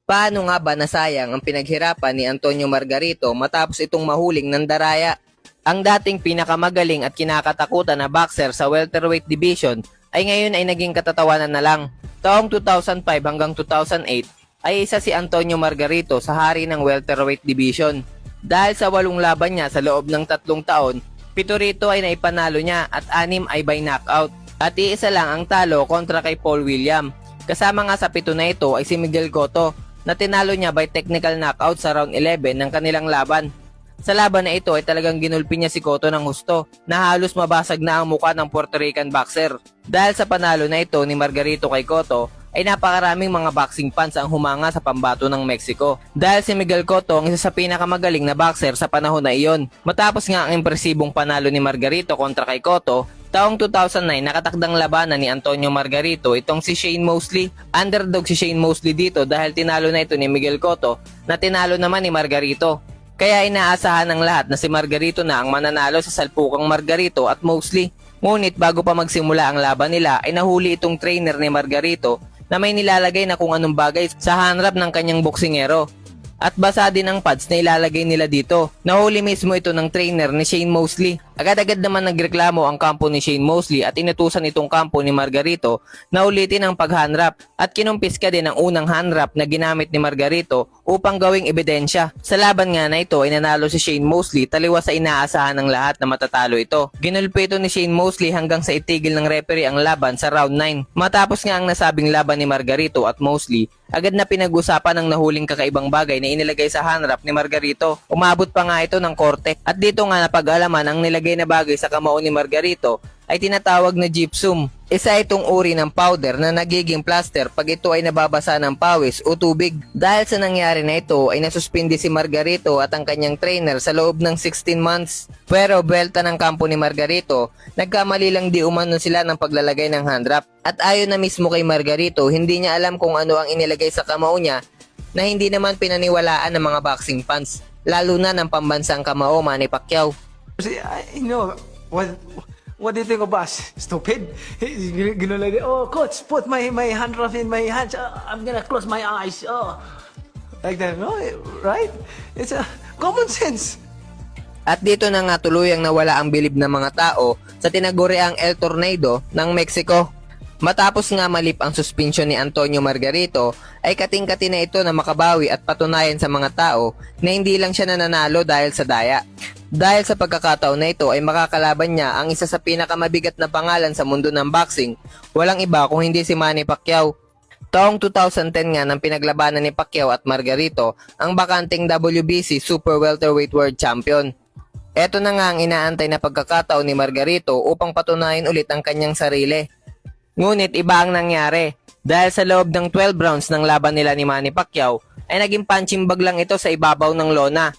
Paano nga ba nasayang ang pinaghirapan ni Antonio Margarito matapos itong mahuling ng daraya? Ang dating pinakamagaling at kinakatakutan na boxer sa welterweight division ay ngayon ay naging katatawanan na lang. Taong 2005 hanggang 2008 ay isa si Antonio Margarito sa hari ng welterweight division. Dahil sa 8 laban niya sa loob ng 3 taon, 7 rito ay naipanalo niya at 6 ay by knockout. At iisa lang ang talo kontra kay Paul William. Kasama nga sa 7 na ito ay si Miguel Cotto na tinalo niya by technical knockout sa round 11 ng kanilang laban. Sa laban na ito ay talagang ginulpi niya si Cotto ng husto na halos mabasag na ang muka ng Puerto Rican boxer. Dahil sa panalo na ito ni Margarito kay Cotto ay napakaraming mga boxing fans ang humanga sa pambato ng Mexico. Dahil si Miguel Cotto ang isa sa pinakamagaling na boxer sa panahon na iyon. Matapos nga ang impresibong panalo ni Margarito kontra kay Cotto, taong 2009 nakatakdang labanan ni Antonio Margarito itong si Shane Mosley. Underdog si Shane Mosley dito dahil tinalo na ito ni Miguel Cotto na tinalo naman ni Margarito. Kaya inaasahan ng lahat na si Margarito na ang mananalo sa salpukang Margarito at Mosley. Ngunit bago pa magsimula ang laban nila ay nahuli itong trainer ni Margarito na may nilalagay na kung anong bagay sa hanrap ng kanyang boksingero. At basa din ang pads na ilalagay nila dito. Nahuli mismo ito ng trainer ni Shane Mosley. Agad-agad naman nagreklamo ang kampo ni Shane Mosley at inutusan itong kampo ni Margarito na ulitin ang paghanrap at kinumpiska din ang unang hanrap na ginamit ni Margarito upang gawing ebidensya. Sa laban nga na ito ay nanalo si Shane Mosley taliwas sa inaasahan ng lahat na matatalo ito. Ginulpi ito ni Shane Mosley hanggang sa itigil ng referee ang laban sa round 9. Matapos nga ang nasabing laban ni Margarito at Mosley, agad na pinag-usapan ang nahuling kakaibang bagay na inilagay sa hanrap ni Margarito. Umabot pa nga ito ng korte at dito nga napag-alaman ang nilagay na bagay sa kamao ni Margarito ay tinatawag na gypsum. Isa itong uri ng powder na nagiging plaster pag ito ay nababasa ng pawis o tubig. Dahil sa nangyari na ito ay nasuspindi si Margarito at ang kanyang trainer sa loob ng 16 months. Pero belta ng kampo ni Margarito, nagkamali lang di umano sila ng paglalagay ng handrap. At ayon na mismo kay Margarito, hindi niya alam kung ano ang inilagay sa kamao niya na hindi naman pinaniwalaan ng mga boxing fans, lalo na ng pambansang kamao Manny Pacquiao. See, I know what do you think of us? Stupid? Gonna like, oh, coach, put my hand rough in my hands. I'm gonna close my eyes. Oh, like that, no? Right? It's a common sense. At dito na nga tuluyang nawala ang bilib ng mga tao sa tinaguriang El Tornado ng Mexico. Matapos nga malip ang suspension ni Antonio Margarito, ay kating-kati na ito na makabawi at patunayan sa mga tao na hindi lang siya nananalo dahil sa daya. Dahil sa pagkakataon na ito ay makakalaban niya ang isa sa pinakamabigat na pangalan sa mundo ng boxing, walang iba kung hindi si Manny Pacquiao. Taong 2010 nga nang pinaglabanan ni Pacquiao at Margarito ang bakanting WBC Super Welterweight World Champion. Ito na nga ang inaantay na pagkakataon ni Margarito upang patunayan ulit ang kanyang sarili. Ngunit iba ang nangyari dahil sa loob ng 12 rounds ng laban nila ni Manny Pacquiao ay naging punching bag lang ito sa ibabaw ng lona.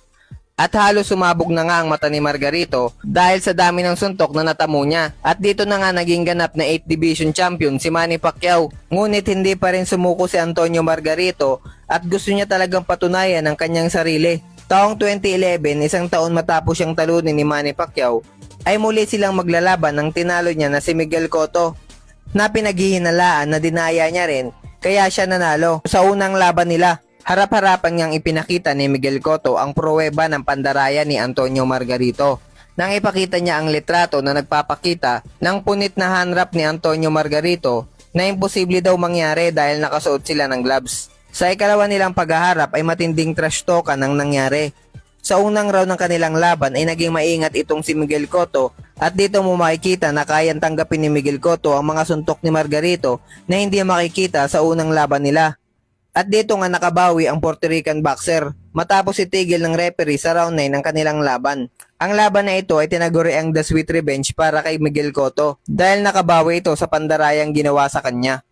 At halos sumabog na nga ang mata ni Margarito dahil sa dami ng suntok na natamo niya. At dito na nga naging ganap na 8th Division Champion si Manny Pacquiao. Ngunit hindi pa rin sumuko si Antonio Margarito at gusto niya talagang patunayan ang kanyang sarili. Taong 2011, isang taon matapos siyang talunin ni Manny Pacquiao, ay muli silang maglalaban ng tinalo niya na si Miguel Cotto, na pinaghihinalaan na dinaya niya rin kaya siya nanalo. Sa unang laban nila, harap-harapan niyang ipinakita ni Miguel Cotto ang pruweba ng pandaraya ni Antonio Margarito. Nang ipakita niya ang litrato na nagpapakita ng punit na hanrap ni Antonio Margarito na imposible daw mangyari dahil nakasuot sila ng gloves. Sa ikalawa nilang paghaharap ay matinding trash talkan ang nangyari. Sa unang round ng kanilang laban ay naging maingat itong si Miguel Cotto at dito mo makikita na kayang tanggapin ni Miguel Cotto ang mga suntok ni Margarito na hindi makikita sa unang laban nila. At dito nga nakabawi ang Puerto Rican boxer matapos itigil ng referee sa round 9 ng kanilang laban. Ang laban na ito ay tinaguri ang The Sweet Revenge para kay Miguel Cotto dahil nakabawi ito sa pandarayang ginawa sa kanya.